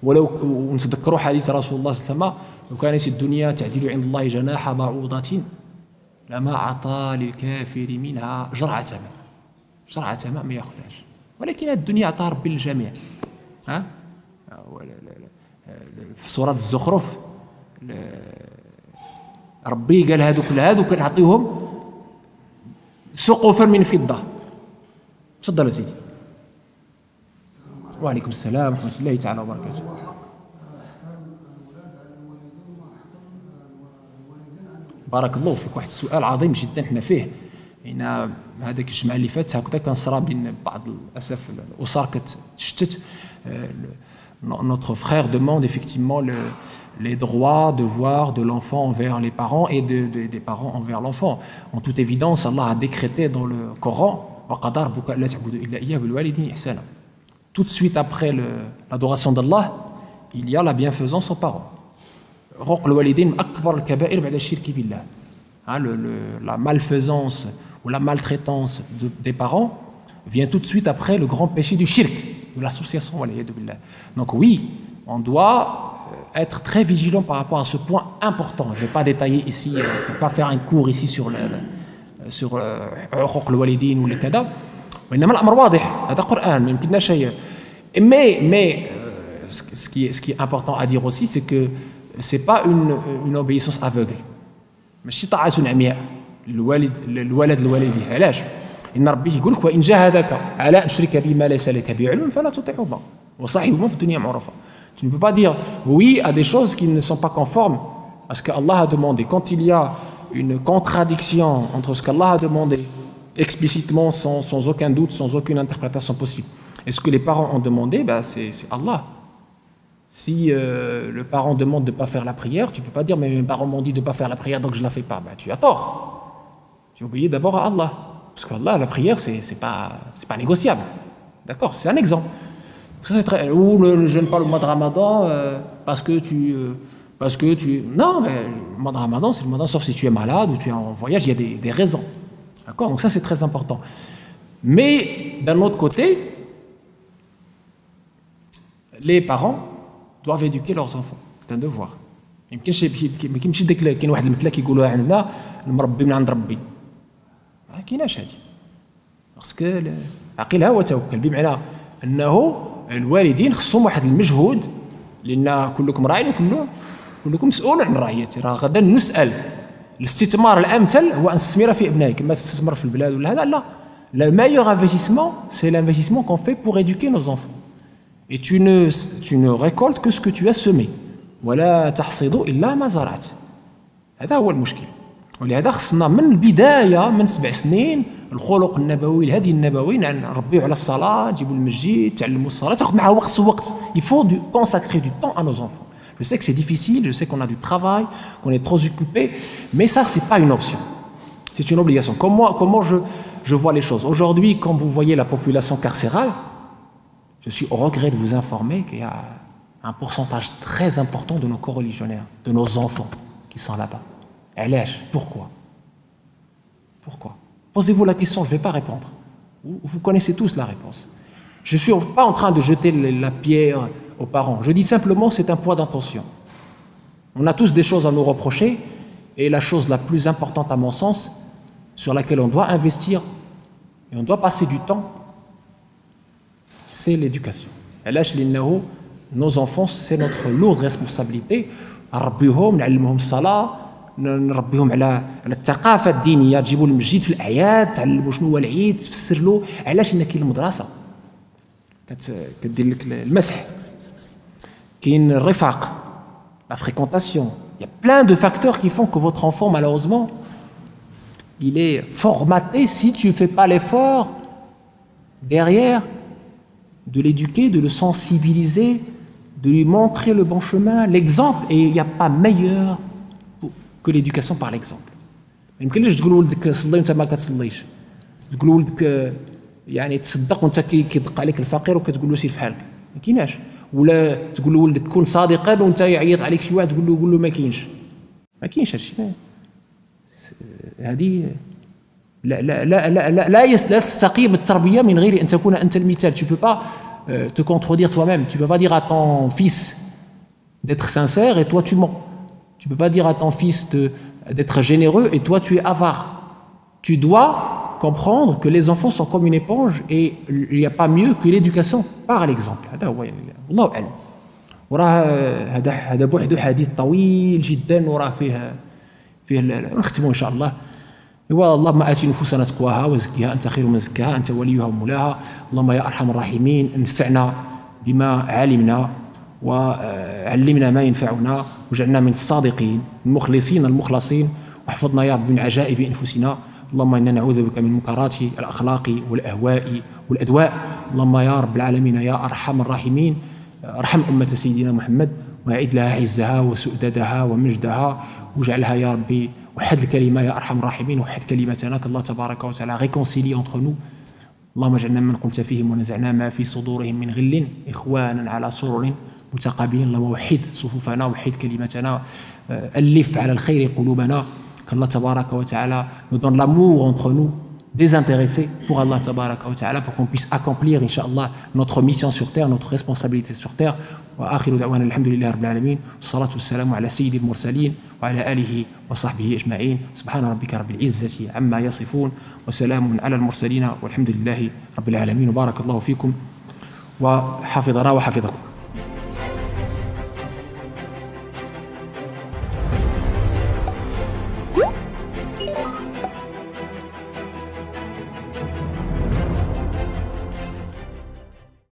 ولو ونتذكروا حديث رسول الله صلى الله عليه وسلم لو كانت الدنيا تعدل عند الله جناح بعوضة لما أعطى للكافر منها جرعة ماء ما ياخذهاش، ولكن الدنيا أعطاها ربي للجميع. في سورة الزخرف ربي قال هذوك كنعطيهم سقفا من فضة. تفضل يا سيدي. وعليكم السلام ورحمة الله تعالى وبركاته. بارك الله فيك، واحد السؤال عظيم جدا حنا فيه. هنا هذاك الجمعة اللي فات هكذا كان صرا بين بعض الأسف الأسر كتشتت. Notre frère demande effectivement les droits, devoirs de l'enfant envers les parents et des parents envers l'enfant. En toute évidence, Allah a décrété dans le Coran tout de suite après l'adoration d'Allah, il y a la bienfaisance aux parents. La malfaisance ou la maltraitance des parents vient tout de suite après le grand péché du shirk, de l'association. Donc oui, on doit être très vigilant par rapport à ce point important. Je ne vais pas détailler ici, je ne vais pas faire un cours ici sur عقوق الوالدين ولا كذا، وإنما الأمر واضح، هذا قرآن ما يمكننا شيء. Mais ce qui est important à dire aussi, c'est que c'est pas une obéissance aveugle. ماشي طاعة عمياء الولد لوالديه. علاش؟ إن ربي يقول لك وإن جاهدك على أن تشرك بما ليس لك به علم فلا تطعهما وصاحبهما في الدنيا معروفة. Tu ne peux pas dire oui à des choses qui ne sont pas conformes à ce qu'Allah a demandé. Quand il y a une contradiction entre ce qu'Allah a demandé explicitement, sans aucun doute, sans aucune interprétation possible, et ce que les parents ont demandé, c'est Allah. Si le parent demande de ne pas faire la prière, tu ne peux pas dire mais mes parents m'ont dit de ne pas faire la prière donc je ne la fais pas. Tu as tort. Tu obéis d'abord à Allah. Parce qu'Allah, la prière, c'est pas négociable. D'accord? C'est un exemple. Ça, c'est très... Ou le jeûne pas le mois de Ramadan parce que tu... Non, mais le mois de Ramadan, c'est le mois de Ramadan, sauf si tu es malade ou tu es en voyage, il y a des raisons. D'accord? Donc ça, c'est très important. Mais d'un autre côté, les parents doivent éduquer leurs enfants. C'est un devoir. ما يمكنش ديك كاين واحد المثله كيقولوها عندنا المربي من عند ربي. ما كايناش هذه. خصك عقلها وتوكل، بمعنى انه الوالدين خصهم واحد المجهود، لان كلكم راع وكلكم مسؤول عن رعيته. راه غدا نسال الاستثمار الامثل هو ان تستثمر في ابنائك، ما تستثمر في البلاد ولا هذا لا. Le meilleur investissement, c'est l'investissement qu'on fait pour éduquer nos enfants. Et tu ne récoltes que ce que tu as semé. ولا تحصد إلا ما زرعت. هذا هو المشكل. ولهذا خصنا من البداية من 7 سنين الخلق النبوي الهدي النبوي نربيو على الصلاة، نجيبوا المسجد، تعلموا الصلاة، تاخذ معها وقت. Il faut consacrer du temps à nos enfants. Je sais que c'est difficile, je sais qu'on a du travail, qu'on est trop occupé, mais ça c'est pas une option. C'est une obligation. Comment je vois les choses. Aujourd'hui, quand vous voyez la population carcérale, je suis au regret de vous informer qu'il y a un pourcentage très important de nos coreligionnaires, de nos enfants qui sont là-bas. Pourquoi? Posez-vous la question, je ne vais pas répondre. Vous connaissez tous la réponse. Je ne suis pas en train de jeter la pierre aux parents. Je dis simplement c'est un poids d'intention. On a tous des choses à nous reprocher et la chose la plus importante à mon sens, sur laquelle on doit investir et on doit passer du temps, c'est l'éducation. Nos enfants, c'est notre lourde responsabilité. نربيوهم نعلمهم الصلاة، نربيهم على الثقافة الدينية، تجيبوا المسجد في الأعياد، تعلموا شنو هو العيد، تفسر له علاش إن كاين المدرسة كدير لك المسح، كاين الرفاق، la fréquentation. Il y a plein de facteurs qui font que votre enfant, malheureusement, il est formaté si tu ne fais pas l'effort derrière de l'éduquer, de le sensibiliser, de lui montrer le bon chemin, l'exemple. Et il n'y a pas meilleur que l'éducation par l'exemple. ما يمكنليش تقول لولدك صلي وانت ما كتصليش، تقول لولدك يعني تصدق وانت كيدق عليك الفقير وكتقول له سير في حالك، ما كايناش. ولا تقول لولدك كن صادقا وانت يعيط عليك شي واحد تقول له ما كاينش هادشي. هذه لا تستقيم التربية من غير أن تكون أنت المثال. Tu peux pas te contredire toi-même. Tu peux pas dire à ton fils d'être sincère et toi tu mens. Tu peux pas dire à ton fils d'être généreux et toi tu es avare. Tu dois comprendre que les enfants sont comme une éponge et il n'y a pas mieux que l'éducation par l'exemple. هذا هو يعني الله أعلم. وراه هذا بوحده حديث طويل جدا وراه فيه نختمه إن شاء الله. اللهم آت نفوسنا تقواها وزكها أنت خير من زكاها أنت وليها ومولاها. اللهم يا أرحم الراحمين انفعنا بما علمنا وعلمنا ما ينفعنا واجعلنا من الصادقين المخلصين المخلصين واحفظنا يا رب من عجائب أنفسنا. اللهم إنا نعوذ بك من منكرات الأخلاق والأهواء والأدواء. اللهم يا رب العالمين يا أرحم الراحمين ارحم أمة سيدنا محمد وأعد لها عزها وسؤددها ومجدها واجعلها يا ربي وحد الكلمة يا أرحم الراحمين وحد كلمتنا كالله تبارك وتعالى réconcilie entre nous. اللهم اجعلنا من قلت فيهم ونزعنا ما في صدورهم من غل إخوانا على سرر متقابلين. اللهم وحد صفوفنا وحد كلمتنا ألف على الخير قلوبنا qu'Allah Tabaraka wa Ta'ala nous donne l'amour entre nous, désintéressé pour Allah Tabaraka wa Ta'ala, pour qu'on puisse accomplir, Inch'Allah, notre mission sur terre, notre responsabilité sur terre. Wa akhiru da'wana alhamdulillahi rabbil alamin, salatu wassalamu ala sayyidil mursalin, wa ala alihi wa sahbihi ajma'in, subhana rabbika rabbil izzati amma yasifun, wa salamun ala al-mursalina, walhamdulillahi rabbil alamin, wa barakallahu fikum, wa hafidhana wa hafidhakum.